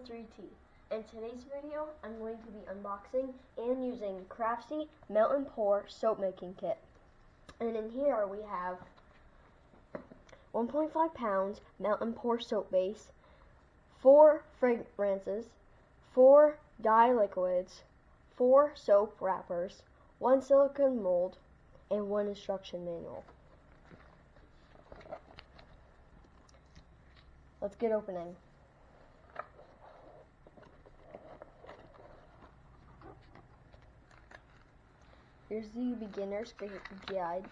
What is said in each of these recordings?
the 3T. In today's video, I'm going to be unboxing and using Craftzee Melt and Pour Soap Making Kit. And in here we have 1.5 pounds Melt and Pour Soap Base, 4 fragrances, 4 dye liquids, 4 soap wrappers, 1 silicone mold, and 1 instruction manual. Let's get opening. Here's the beginner's guide.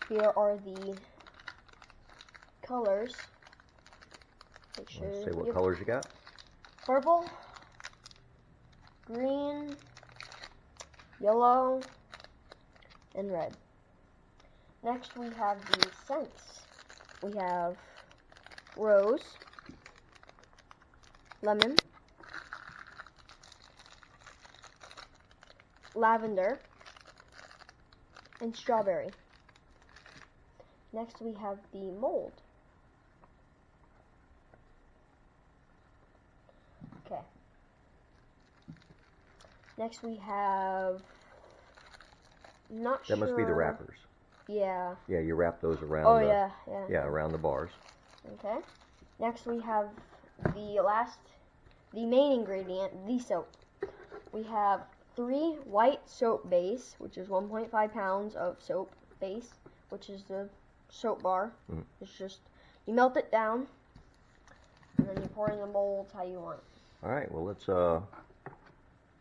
Here are the colors. Let's see what colors you got. Purple, green, yellow, and red. Next we have the scents. We have rose, lemon, lavender, and strawberry. Next we have the mold. Okay. Next we have, That must be the wrappers. Yeah. Yeah, you wrap those around. Oh, yeah. Yeah, around the bars. Okay. Next we have the main ingredient, the soap. We have 3 white soap base, which is 1.5 pounds of soap base, which is the soap bar. It's just, you melt it down, and then you pour it in the molds how you want. All right, well, let's,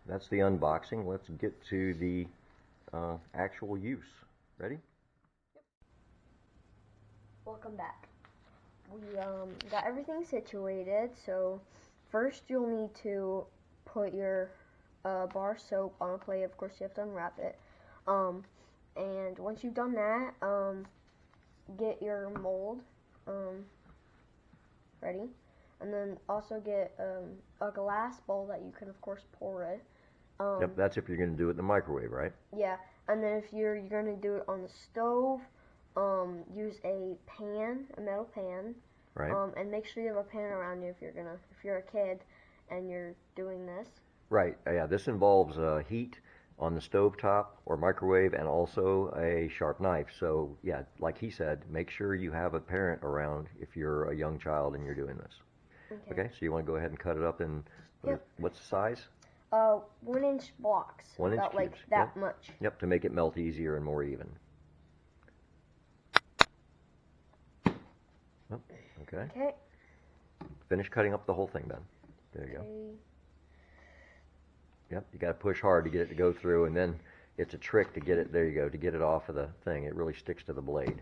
that's the unboxing. Let's get to the actual use. Ready? Yep. Welcome back. We got everything situated, so first you'll need to put your bar soap on a plate. Of course, you have to unwrap it. And once you've done that, get your mold ready, and then also get a glass bowl that you can, of course, pour it. Yep, that's if you're going to do it in the microwave, right? Yeah, and then if you're going to do it on the stove, use a pan, a metal pan. Right. And make sure you have a pan around you if you're a kid and you're doing this. Right. Yeah, this involves heat on the stove top or microwave, and also a sharp knife. So yeah, like he said, make sure you have a parent around if you're a young child and you're doing this. Okay, so you want to go ahead and cut it up in, what's the size? 1-inch blocks. 1 inch about cubes. Like that much. Yep, to make it melt easier and more even. Oh, okay. Okay. Finish cutting up the whole thing then. There you go. Okay. Yep, you got to push hard to get it to go through, and then it's a trick to get it, there you go, to get it off of the thing. It really sticks to the blade.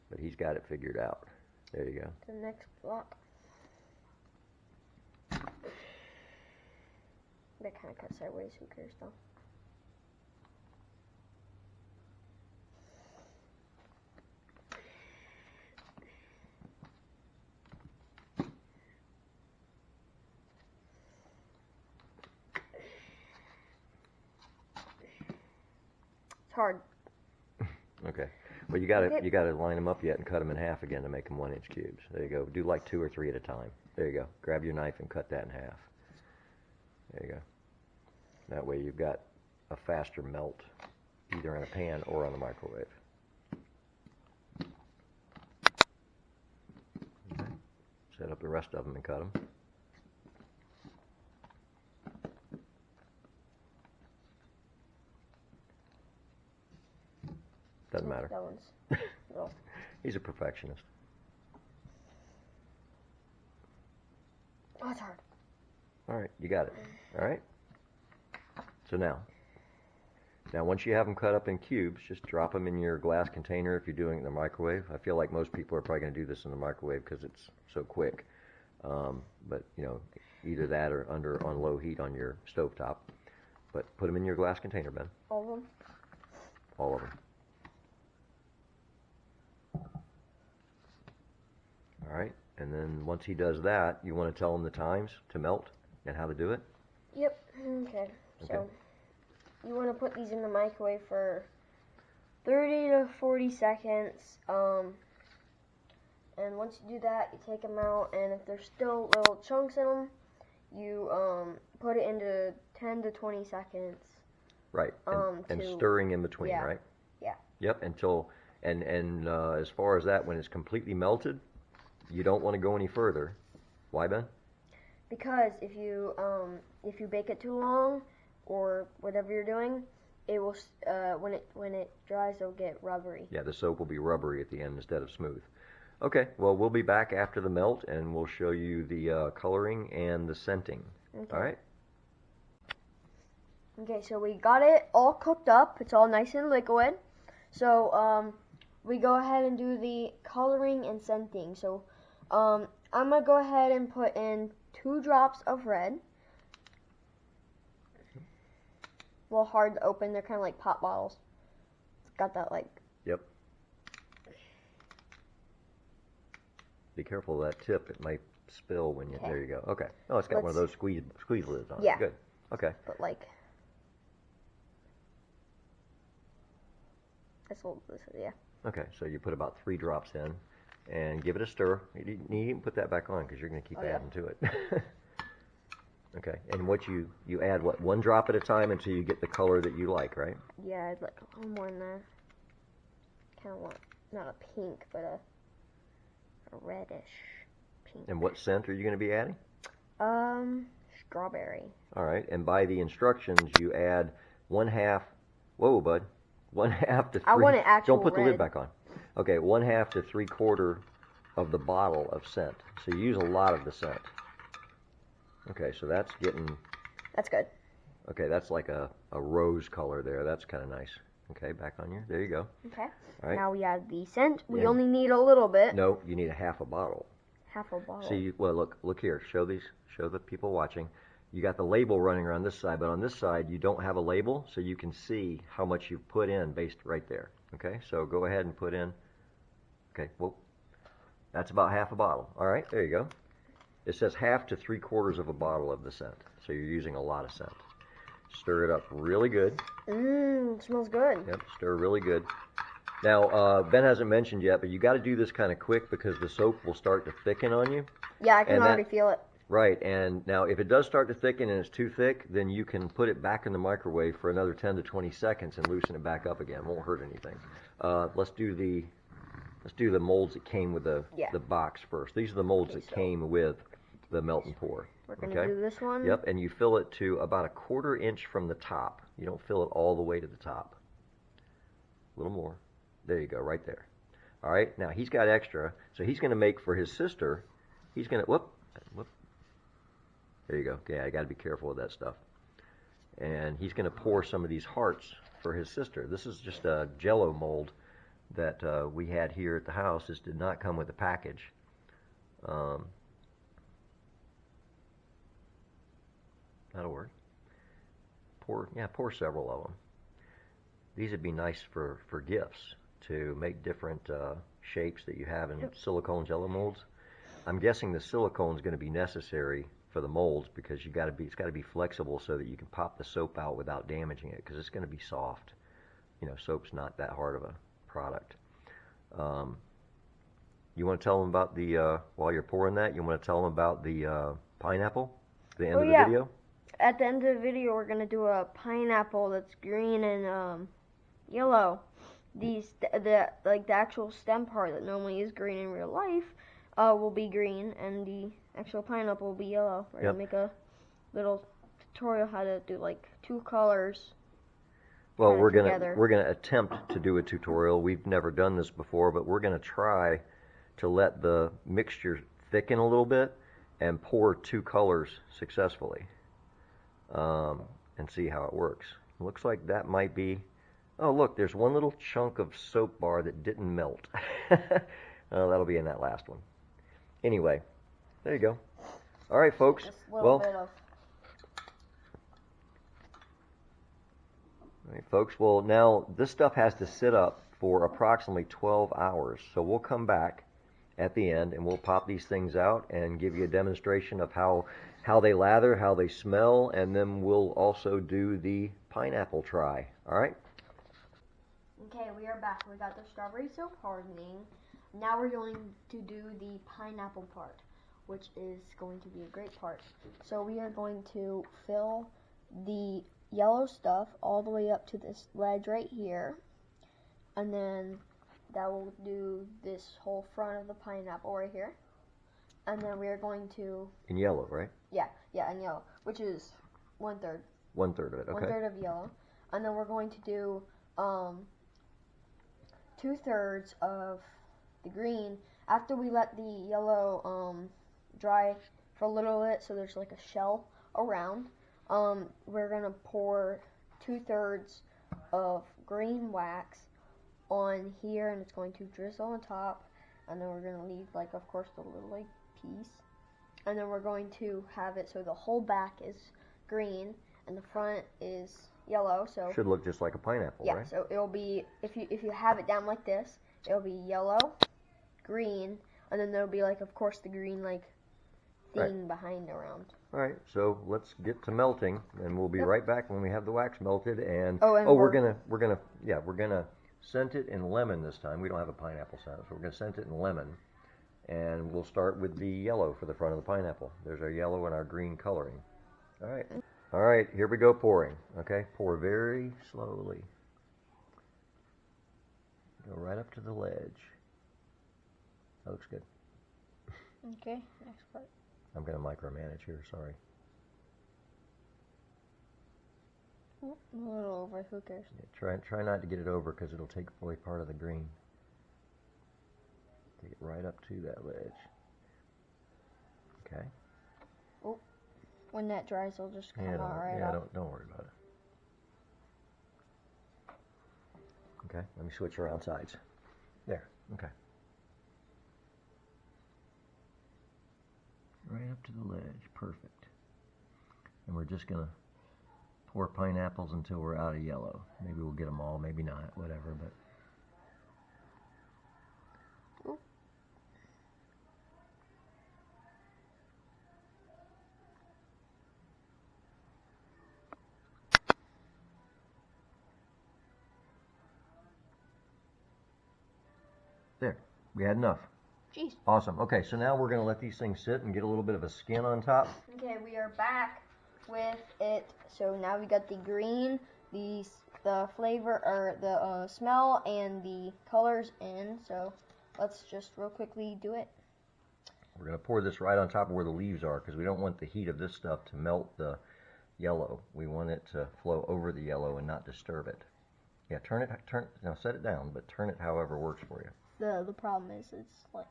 But he's got it figured out. There you go. The next block. That kind of cuts sideways, who cares though? It's hard. Okay. Well, you gotta line them up yet and cut them in half again to make them 1-inch cubes. There you go. Do like 2 or 3 at a time. There you go. Grab your knife and cut that in half. There you go. That way you've got a faster melt, either in a pan or on the microwave. Okay. Set up the rest of them and cut them. Doesn't matter. That one's no. He's a perfectionist. Oh, it's hard. All right, you got it. All right. So now once you have them cut up in cubes, just drop them in your glass container if you're doing it in the microwave. I feel like most people are probably going to do this in the microwave because it's so quick. But you know, either that or on low heat on your stovetop. But put them in your glass container, Ben. All of them? All of them. All right, and then once he does that, you want to tell him the times to melt and how to do it? Yep. Okay. So you want to put these in the microwave for 30 to 40 seconds. And once you do that, you take them out, and if there's still little chunks in them, you put it into 10 to 20 seconds. Right. And stirring in between, yeah. right? Yeah. Yep. Until and as far as that, when it's completely melted, you don't want to go any further. Why, Ben? Because if you bake it too long, or whatever you're doing, it will when it dries, it'll get rubbery. Yeah, the soap will be rubbery at the end instead of smooth. Okay, well, we'll be back after the melt, and we'll show you the coloring and the scenting. Okay. All right? Okay, so we got it all cooked up. It's all nice and liquid. So we go ahead and do the coloring and scenting. So I'm going to go ahead and put in 2 drops of red. A little hard to open. They're kind of like pop bottles. It's got that like... Yep. Be careful of that tip. It might spill when you... Okay. There you go. Okay. Oh, it's got one of those squeeze lids on yeah. it. Good. Okay. But like... yeah. Okay, so you put about 3 drops in and give it a stir. You needn't put that back on because you're going to keep adding to it. Okay, and you add what, 1 drop at a time until you get the color that you like, right? Yeah, I'd like a little more in there. Kind of want, not a pink, but a reddish pink. And what scent are you going to be adding? Strawberry. All right, and by the instructions, you add 1/2, whoa, bud, 1/2 to 3. I want an actual Don't put the red. lid back on. Okay, 1/2 to 3/4 of the bottle of scent. So you use a lot of the scent. Okay, so that's getting... That's good. Okay, that's like a rose color there. That's kind of nice. Okay, back on you. There you go. Okay. All right. Now we add the scent. We Yeah. only need a little bit. No, you need a 1/2 bottle. 1/2 bottle. See, well, look here. Show the people watching. You got the label running around this side, but on this side you don't have a label, so you can see how much you've put in based right there. Okay, so go ahead and put in. Okay, well, that's about 1/2 bottle. All right, there you go. It says 1/2 to 3/4 of a bottle of the scent, so you're using a lot of scent. Stir it up really good. It smells good. Yep, stir really good. Now, Ben hasn't mentioned yet, but you got to do this kind of quick because the soap will start to thicken on you. Yeah, I can already feel it. Right, and now if it does start to thicken and it's too thick, then you can put it back in the microwave for another 10 to 20 seconds and loosen it back up again. It won't hurt anything. Let's do the molds that came with the box first. These are the molds that came with the melt and pour. We're going to do this one. Yep, and you fill it to about 1/4 inch from the top. You don't fill it all the way to the top. A little more. There you go, right there. All right, now he's got extra, so he's going to make for his sister. He's going to, whoop. There you go. Yeah, I got to be careful with that stuff. And he's going to pour some of these hearts for his sister. This is just a Jello mold that we had here at the house. This did not come with a package. That'll work. Pour several of them. These would be nice for gifts to make different shapes that you have in silicone Jello molds. I'm guessing the silicone is going to be necessary for the molds because it's got to be flexible so that you can pop the soap out without damaging it because it's going to be soft. You know, soap's not that hard of a product. You want to tell them about the while you're pouring that? You want to tell them about the pineapple? The end of the video. At the end of the video, we're gonna do a pineapple that's green and yellow. The actual stem part that normally is green in real life will be green, and the actual pineapple will be yellow. We're gonna make a little tutorial how to do like 2 colors. Well, we're gonna attempt to do a tutorial. We've never done this before, but we're gonna try to let the mixture thicken a little bit and pour 2 colors successfully, and see how it works. Looks like that might be. Oh, look, there's one little chunk of soap bar that didn't melt. That'll be in that last one. Anyway, there you go. All right, folks. Just a little bit of. All right, folks. Well, now this stuff has to sit up for approximately 12 hours. So we'll come back at the end and we'll pop these things out and give you a demonstration of how they lather, how they smell, and then we'll also do the pineapple try. All right? Okay, we are back. We got the strawberry soap hardening. now we're going to do the pineapple part, which is going to be a great part. So we are going to fill the yellow stuff all the way up to this ledge right here, and then that will do this whole front of the pineapple right here. And then we are going to... In yellow, right? Yeah, in yellow, which is 1/3. 1/3 of it, okay. 1/3 of yellow. And then we're going to do 2/3 of the green. After we let the yellow dry for a little bit, so there's like a shell around, we're going to pour 2/3 of green wax on here, and it's going to drizzle on top. And then we're going to leave, like, of course, the little, like, piece. And then we're going to have it so the whole back is green and the front is yellow. So should look just like a pineapple, right? Yeah, so it'll be, if you have it down like this, it'll be yellow, green, and then there'll be, like, of course, the green, like, thing behind around. All right, so let's get to melting, and we'll be right back when we have the wax melted. And we're gonna scent it in lemon this time. We don't have a pineapple scent, so we're gonna scent it in lemon, and we'll start with the yellow for the front of the pineapple. There's our yellow and our green coloring. All right, here we go pouring. Okay, pour very slowly. Go right up to the ledge. That looks good. Okay, next part. I'm gonna micromanage here. Sorry. A little over, who cares? Yeah, try not to get it over because it'll take away part of the green. Take it right up to that ledge. Okay. Oh, when that dries, it'll just come out right Yeah, off. don't worry about it. Okay, let me switch around sides. There, okay. Right up to the ledge, perfect. And we're just gonna pour pineapples until we're out of yellow. Maybe we'll get them all, maybe not, whatever, but. Ooh. There, we had enough. Jeez. Awesome. Okay, so now we're going to let these things sit and get a little bit of a skin on top. Okay, we are back with it. So now we got the green, the flavor, or the smell, and the colors in. So let's just real quickly do it. We're going to pour this right on top of where the leaves are because we don't want the heat of this stuff to melt the yellow. We want it to flow over the yellow and not disturb it. Yeah, now set it down, but turn it however works for you. The problem is it's like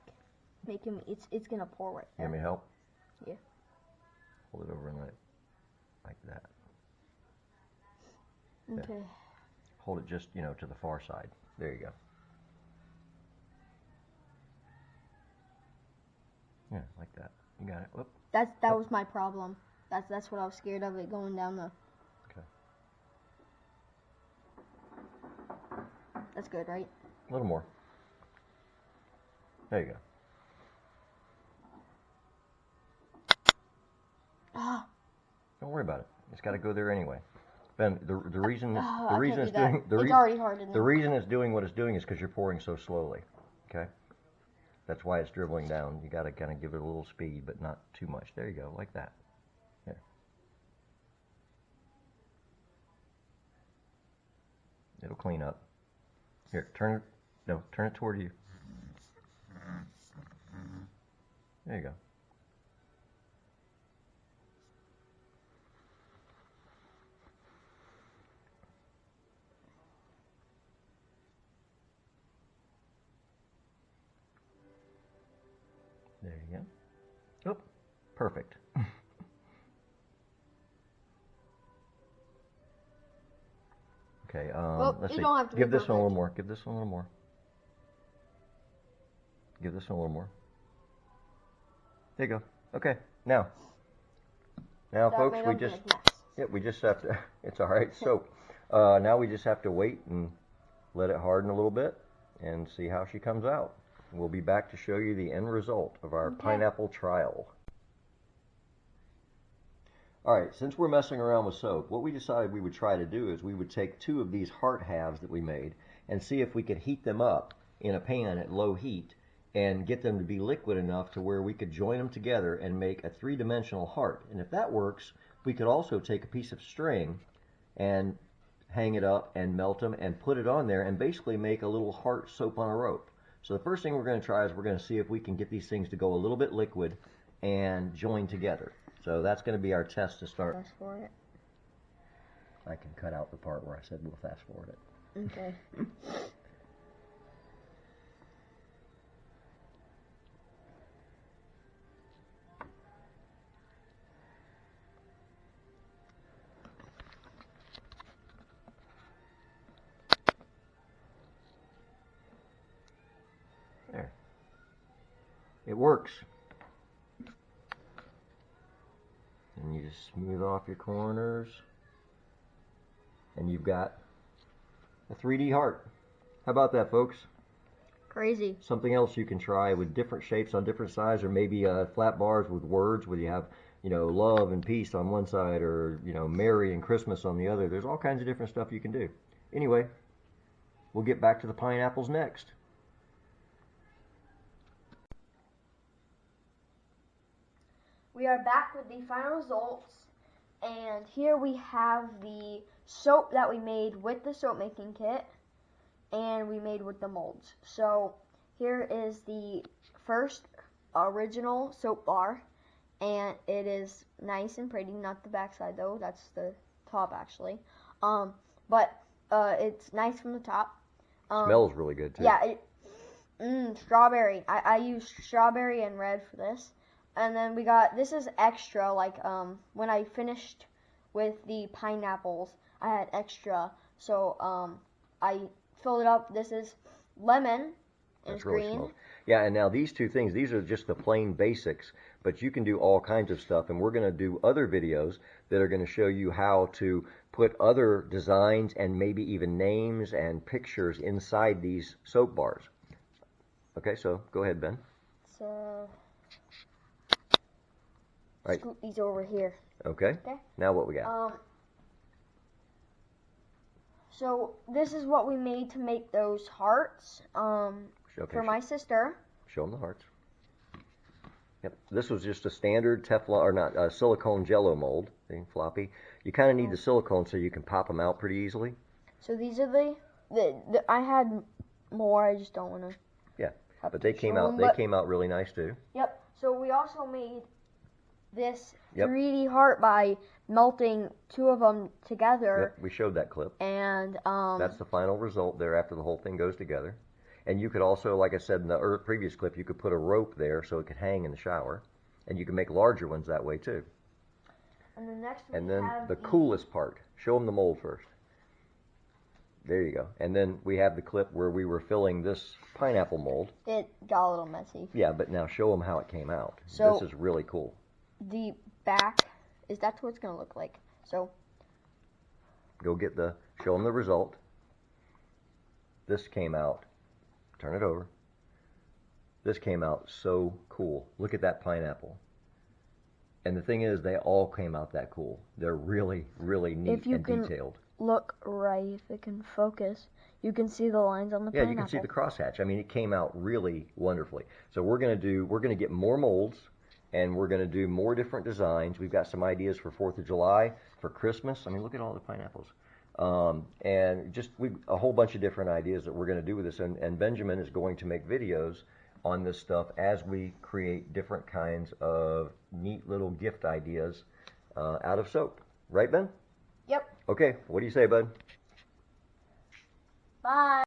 making it's gonna pour right there. You want me to help? Yeah. Hold it over and let it like that. Okay. Yeah. Hold it just, to the far side. There you go. Yeah, like that. You got it. Whoop. That was my problem. That's what I was scared of, it going down the. Okay. That's good, right? A little more. There you go. Ah. Don't worry about it. It's got to go there anyway. Ben, the reason it's already hard enough. The reason it's doing what it's doing is because you're pouring so slowly. Okay. That's why it's dribbling down. You got to kind of give it a little speed, but not too much. There you go, like that. There. It'll clean up. Here, turn it toward you. There you go. There you go. Oh, perfect. Okay, let's see. Give this one a little more. Give this one a little more. Give this one a little more. There you go. Okay, now folks, we just have to, it's all right. So now we just have to wait and let it harden a little bit and see how she comes out. We'll be back to show you the end result of our pineapple trial. All right, since we're messing around with soap, what we decided we would try to do is we would take 2 of these heart halves that we made and see if we could heat them up in a pan at low heat and get them to be liquid enough to where we could join them together and make a three-dimensional heart. And if that works, we could also take a piece of string and hang it up and melt them and put it on there and basically make a little heart soap on a rope. So the first thing we're going to try is we're going to see if we can get these things to go a little bit liquid and join together. So that's going to be our test to start. Fast forward it. I can cut out the part where I said we'll fast forward it. Okay. There. It works. And you just smooth off your corners. And you've got a 3D heart. How about that, folks? Crazy. Something else you can try with different shapes on different sides, or maybe flat bars with words where you have, love and peace on one side, or, Merry and Christmas on the other. There's all kinds of different stuff you can do. Anyway, we'll get back to the pineapples next. We are back with the final results, and here we have the soap that we made with the soap making kit, and we made with the molds. So here is the first original soap bar, and it is nice and pretty. Not the backside though, that's the top actually. But it's nice from the top. Smells really good too. Yeah, strawberry. I used strawberry and red for this. And then we got, this is extra, like when I finished with the pineapples, I had extra. So I filled it up. This is lemon, and it's really green. Smells. Yeah, and now these two things, these are just the plain basics, but you can do all kinds of stuff, and we're going to do other videos that are going to show you how to put other designs and maybe even names and pictures inside these soap bars. Okay, so go ahead, Ben. So Right. scoot these over here. Okay. Now what we got? So this is what we made to make those hearts for my sister. Show them the hearts. Yep. This was just a standard Teflon, or not, silicone Jello mold thing, floppy. You kind of need the silicone so you can pop them out pretty easily. So these are the I had more. I just don't want to. Yeah, but they came out. They came out really nice too. Yep. So we also made this 3D heart by melting two of them together. Yep, we showed that clip. And that's the final result there after the whole thing goes together. And you could also, like I said in the previous clip, you could put a rope there so it could hang in the shower. And you can make larger ones that way too. And the next and then the coolest part, show them the mold first. There you go. And then we have the clip where we were filling this pineapple mold. It got a little messy. Yeah, but now show them how it came out. So this is really cool. The back that's what it's going to look like. So go get show them the result. This came out. Turn it over. This came out so cool. Look at that pineapple. And the thing is, they all came out that cool. They're really, really neat and detailed. Look right, if it can focus, you can see the lines on the pineapple. Yeah, you can see the crosshatch. I mean, it came out really wonderfully. So we're gonna get more molds, and we're gonna do more different designs. We've got some ideas for 4th of July, for Christmas. I mean, look at all the pineapples. And just a whole bunch of different ideas that we're going to do with this. And Benjamin is going to make videos on this stuff as we create different kinds of neat little gift ideas out of soap. Right, Ben? Yep. Okay, what do you say, bud? Bye.